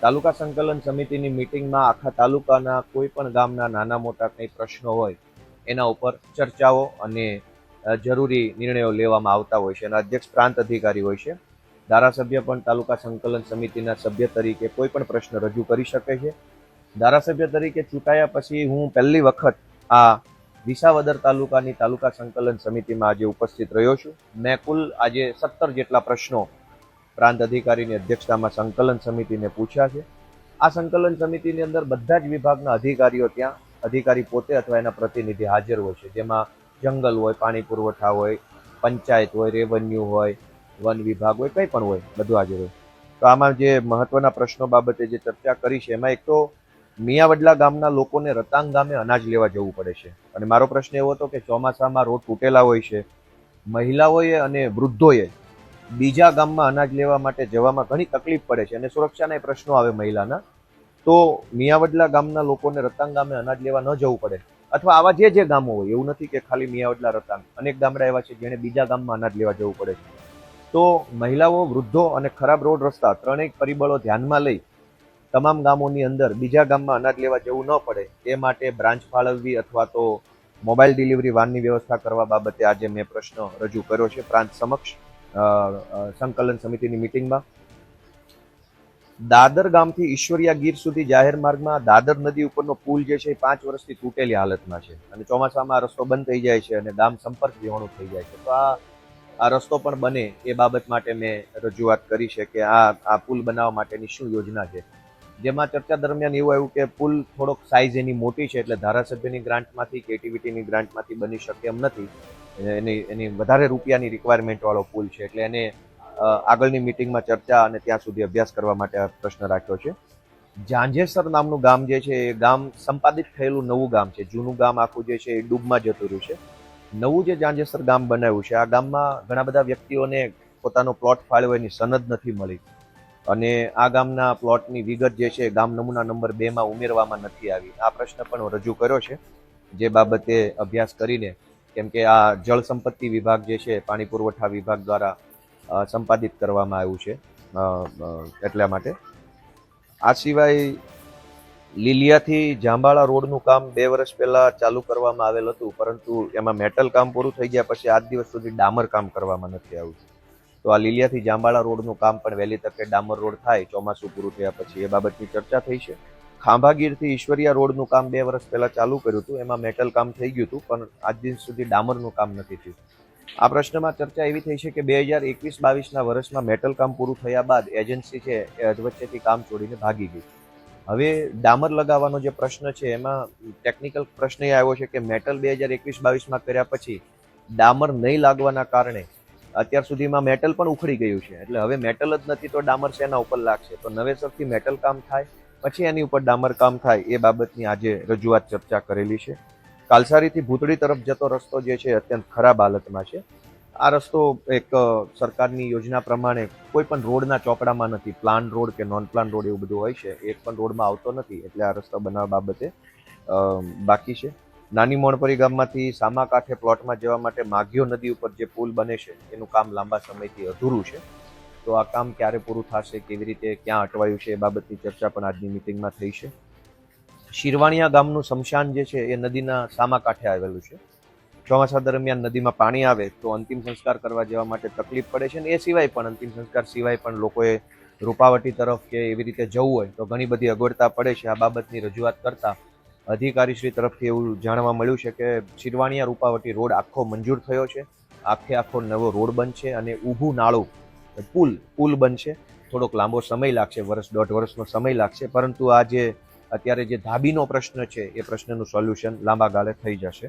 તાલુકા સંકલન સમિતિની મિટિંગમાં આખા તાલુકાના કોઈ પણ ગામના નાના મોટા કંઈ પ્રશ્નો હોય એના ઉપર ચર્ચાઓ અને જરૂરી નિર્ણયો લેવામાં આવતા હોય છે. અને અધ્યક્ષ પ્રાંત અધિકારી હોય છે. ધારાસભ્ય પણ તાલુકા સંકલન સમિતિના સભ્ય તરીકે કોઈ પણ પ્રશ્ન રજૂ કરી શકે છે. ધારાસભ્ય તરીકે ચૂંટાયા પછી હું પહેલી વખત આ વિસાવદર તાલુકાની તાલુકા સંકલન સમિતિમાં આજે ઉપસ્થિત રહ્યો છું. મેં કુલ આજે 17 જેટલા પ્રશ્નો પ્રાંત અધિકારીની અધ્યક્ષતામાં સંકલન સમિતિને પૂછ્યા છે. આ સંકલન સમિતિની અંદર બધા જ વિભાગના અધિકારીઓ ત્યાં અધિકારી પોતે અથવા એના પ્રતિનિધિ હાજર હોય છે. જેમાં જંગલ હોય, પાણી પુરવઠા હોય, પંચાયત હોય, રેવન્યુ હોય, વન વિભાગ હોય, કંઈ પણ હોય, બધું હાજર હોય. તો આમાં જે મહત્વના પ્રશ્નો બાબતે જે ચર્ચા કરી છે એમાં એક તો મિયાવડલા ગામના લોકોને રતાંગ ગામે અનાજ લેવા જવું પડે છે. અને મારો પ્રશ્ન એવો હતો કે ચોમાસામાં રોડ તૂટેલા હોય છે, મહિલાઓએ અને વૃદ્ધોએ બીજા ગામમાં અનાજ લેવા માટે જવામાં ઘણી તકલીફ પડે છે અને સુરક્ષાના પ્રશ્નો આવે મહિલાના. તો મિયાવડલા ગામના લોકોને રતાંગ ગામે અનાજ લેવા ન જવું પડે, અથવા આવા જે ગામો હોય, એવું નથી કે ખાલી મિયાવડલા રતાંગ, અનેક ગામડા એવા છે જેને બીજા ગામમાં અનાજ લેવા જવું પડે છે. તો મહિલાઓ, વૃદ્ધો અને ખરાબ રોડ રસ્તા ત્રણેય પરિબળો ધ્યાનમાં લઈ તમામ ગામોની અંદર બીજા ગામમાં અનાજ લેવા જવું ન પડે એ માટે બ્રાન્ચ ફાળવવી અથવા તો મોબાઈલ ડિલિવરી વાનની વ્યવસ્થા કરવા બાબતે આજે મેં પ્રશ્ન રજૂ કર્યો છે પ્રાંત સમક્ષ સંકલન સમિતિની મિટિંગમાં. દાદર ગામથી ઈશ્વરિયા ગીર સુધી જાહેર માર્ગમાં દાદર નદી ઉપરનો પુલ જે છે એ 5 વર્ષથી તૂટેલી હાલતમાં છે અને ચોમાસામાં રસ્તો બંધ થઈ જાય છે અને ગામ સંપર્ક વિહોણું થઈ જાય છે. તો આ રસ્તો પણ બને એ બાબત માટે મેં રજૂઆત કરી છે કે આ પુલ બનાવવા માટેની શું યોજના છે. જેમાં ચર્ચા દરમિયાન એવું આવ્યું કે પુલ થોડોક સાઇઝ એની મોટી છે એટલે ધારાસભ્યની ગ્રાન્ટમાંથી કે એટીવીટીની ગ્રાન્ટમાંથી બની શકે એમ નથી. એની વધારે રૂપિયાની રિક્વાયરમેન્ટ વાળો પુલ છે એટલે એને આગળની મિટિંગમાં ચર્ચા અને ત્યાં સુધી અભ્યાસ કરવા માટે આ પ્રશ્ન રાખ્યો છે. ઝાંઝેસર નામનું ગામ જે છે એ ગામ સંપાદિત થયેલું નવું ગામ છે. જૂનું ગામ આખું જે છે એ ડૂબમાં જતું રહ્યું છે. નવું જે ઝાંઝેસર ગામ બનાવ્યું છે આ ગામમાં ઘણા બધા વ્યક્તિઓને પોતાનો પ્લોટ ફાળવ્યો એની સનદ નથી મળી અને આ ગામના પ્લોટની વિગત જે છે ગામ નમૂના નંબર 2માં ઉમેરવામાં નથી આવી. આ પ્રશ્ન પણ રજૂ કર્યો છે જે બાબતે અભ્યાસ કરીને, કેમ કે આ જળ સંપત્તિ વિભાગ જે છે પાણી પુરવઠા વિભાગ દ્વારા સંપાદિત કરવામાં આવ્યું છે એટલા માટે. આ સિવાય લીલિયાથી જાંબાળા રોડનું કામ 2 વર્ષ પહેલા ચાલુ કરવામાં આવેલ હતું, પરંતુ એમાં મેટલ કામ પૂરું થઈ ગયા પછી આજ દિવસ સુધી ડામર કામ કરવામાં નથી આવ્યું. તો આ લીલિયાથી જાંબાળા રોડનું કામ પણ વહેલી તકે ડામર રોડ થાય ચોમાસું પૂરું થયા પછી એ બાબતની ચર્ચા થઈ છે. ખાંભાગીરથી ઈશ્વરિયા રોડનું કામ 2 વર્ષ પહેલા ચાલુ કર્યું હતું, એમાં મેટલ કામ થઈ ગયું હતું પણ આજ દિન સુધી ડામરનું કામ નથી થયું. આ પ્રશ્નમાં ચર્ચા એવી થઈ છે કે 2021-22ના વર્ષમાં મેટલ કામ પૂરું થયા બાદ એજન્સી છે એ અધવચ્ચેથી કામ છોડીને ભાગી ગઈ. હવે ડામર લગાવવાનો જે પ્રશ્ન છે એમાં ટેકનિકલ પ્રશ્ન એ આવ્યો છે કે મેટલ 2021-22માં કર્યા પછી ડામર નહીં લાગવાના કારણે અત્યાર સુધીમાં મેટલ પણ ઉખડી ગયું છે. એટલે હવે મેટલ જ નથી તો ડામર શેના ઉપર લાગશે? તો નવેસરથી મેટલ કામ થાય પછી એની ઉપર ડામર કામ થાય એ બાબતની આજે રજૂઆત ચર્ચા કરેલી છે. કાલસારીથી ભૂતળી તરફ જતો રસ્તો જે છે અત્યંત ખરાબ હાલતમાં છે. આ રસ્તો એક સરકારની યોજના પ્રમાણે કોઈ પણ રોડના ચોપડામાં નથી. પ્લાન રોડ કે નોન પ્લાન રોડ એવું બધું હોય છે, એક પણ રોડમાં આવતો નથી, એટલે આ રસ્તો બનાવવા બાબતે બાકી છે. નાની મોણપરી ગામમાંથી સામા કાંઠે પ્લોટમાં જવા માટે માઘિયો નદી ઉપર જે પુલ બને છે એનું કામ લાંબા સમયથી અધૂરું છે. તો આ કામ ક્યારે પૂરું થશે, કેવી રીતે, ક્યાં અટવાયું છે એ બાબતની ચર્ચા પણ આજની મિટિંગમાં થઈ છે. શિરવાણિયા ગામનું સ્મશાન જે છે એ નદીના સામા કાંઠે આવેલું છે. ચોમાસા દરમિયાન નદીમાં પાણી આવે તો અંતિમ સંસ્કાર કરવા જવા માટે તકલીફ પડે છે અને એ સિવાય પણ અંતિમ સંસ્કાર સિવાય પણ લોકોએ રૂપાવટી તરફ કે એવી રીતે જવું હોય તો ઘણી બધી અગવડતા પડે છે. આ બાબતની રજૂઆત કરતા અધિકારીશ્રી તરફથી એવું જાણવા મળ્યું છે કે શિરવાણિયા રૂપાવટી રોડ આખો મંજૂર થયો છે, આખો નવો રોડ બનશે અને ઊભું નાળું પુલ બનશે. થોડોક લાંબો સમય લાગશે, 1-1.5 વર્ષનો સમય લાગશે, પરંતુ આ જે અત્યારે જે ધાબીનો પ્રશ્ન છે એ પ્રશ્નનું સોલ્યુશન લાંબા ગાળે થઈ જશે.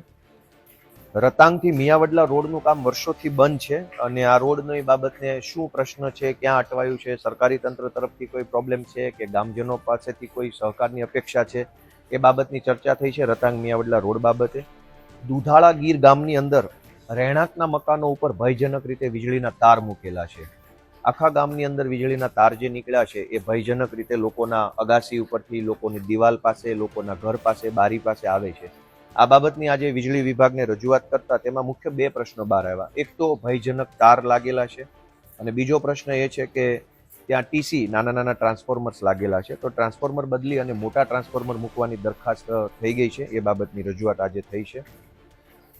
રતાંગથી મિયાવડલા રોડનું કામ વર્ષોથી બંધ છે અને આ રોડની બાબતને શું પ્રશ્ન છે, ક્યાં અટવાયું છે, સરકારી તંત્ર તરફથી કોઈ પ્રોબ્લેમ છે કે ગામજનો પાસેથી કોઈ સહકારની અપેક્ષા છે એ બાબતની ચર્ચા થઈ છે. રતાંગ મિયાવડલા રોડ બાબતે દુધાળા ગીર ગામની અંદર રહેણાંકના મકાનો ઉપર ભયજનક રીતે વીજળીના તાર મૂકેલા છે. આખા ગામની અંદર વીજળીના તાર જે નીકળ્યા છે એ ભયજનક રીતે લોકોના અગાસી ઉપરથી, લોકોની દિવાલ પાસે, લોકોના ઘર પાસે, બારી પાસે આવે છે. આ બાબતની આજે વીજળી વિભાગને રજૂઆત કરતા તેમાં મુખ્ય 2 પ્રશ્નો બહાર આવ્યા. એક તો ભયજનક તાર લાગેલા છે અને બીજો પ્રશ્ન એ છે કે ત્યાં ટીસી નાના નાના ટ્રાન્સફોર્મર્સ લાગેલા છે, તો ટ્રાન્સફોર્મર બદલી અને મોટા ટ્રાન્સફોર્મર મૂકવાની દરખાસ્ત થઈ ગઈ છે. એ બાબતની રજૂઆત આજે થઈ છે.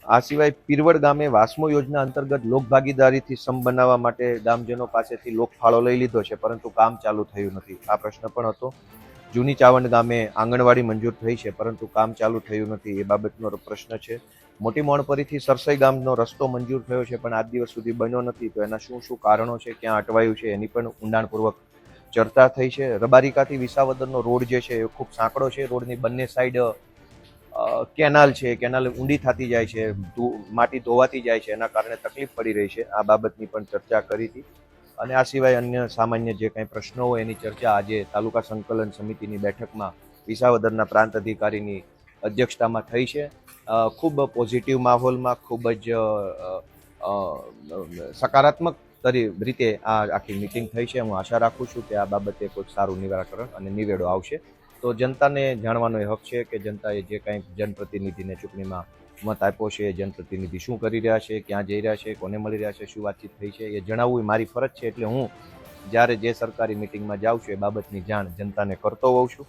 આ સિવાય પીરવડ ગામે વાસ્મો યોજના અંતર્ગત લોકભાગીદારીથી સમ બનાવવા માટે ગામજનો પાસેથી લોકફાળો લઈ લીધો છે, પરંતુ કામ ચાલુ થયું નથી. આ પ્રશ્ન પણ હતો. જૂની ચાવંડ ગામે આંગણવાડી મંજૂર થઈ છે, પરંતુ કામ ચાલુ થયું નથી. એ બાબતનો પ્રશ્ન છે. મોટી મોણપરીથી સરસઈ ગામનો રસ્તો મંજૂર થયો છે, પણ આજ દિવસ સુધી બન્યો નથી. તો એના શું શું કારણો છે, ક્યાં અટવાયું છે, એની પણ ઊંડાણપૂર્વક ચર્ચા થઈ છે. રબારિકાથી વિસાવદરનો રોડ જે છે એ ખૂબ સાંકડો છે. રોડની બંને સાઈડ કેનાલ છે, કેનાલ ઊંડી થતી જાય છે, માટી ધોવાતી જાય છે, એના કારણે તકલીફ પડી રહી છે. આ બાબતની પણ ચર્ચા કરી હતી. અને આ સિવાય અન્ય સામાન્ય જે કંઈ પ્રશ્નો હોય એની ચર્ચા આજે તાલુકા સંકલન સમિતિની બેઠકમાં વિસાવદરના પ્રાંત અધિકારીની અધ્યક્ષતામાં થઈ છે. ખૂબ પોઝિટિવ માહોલમાં, ખૂબ જ સકારાત્મક રીતે આ આખી મિટિંગ થઈ છે. હું આશા રાખું છું કે આ બાબતે કોઈ સારું નિરાકરણ અને નિવેડો આવશે. તો જનતાને જાણવાનો એ હક છે કે જનતાએ જે કાંઈ જનપ્રતિનિધિને ચૂંટણીમાં મત આપ્યો છે, એ જનપ્રતિનિધિ શું કરી રહ્યા છે, ક્યાં જઈ રહ્યા છે, કોને મળી રહ્યા છે, શું વાતચીત થઈ છે, એ જણાવવું એ મારી ફરજ છે. એટલે હું જ્યારે જે સરકારી મિટિંગમાં જાઉં છું એ બાબતની જાણ જનતાને કરતો હોઉં છું.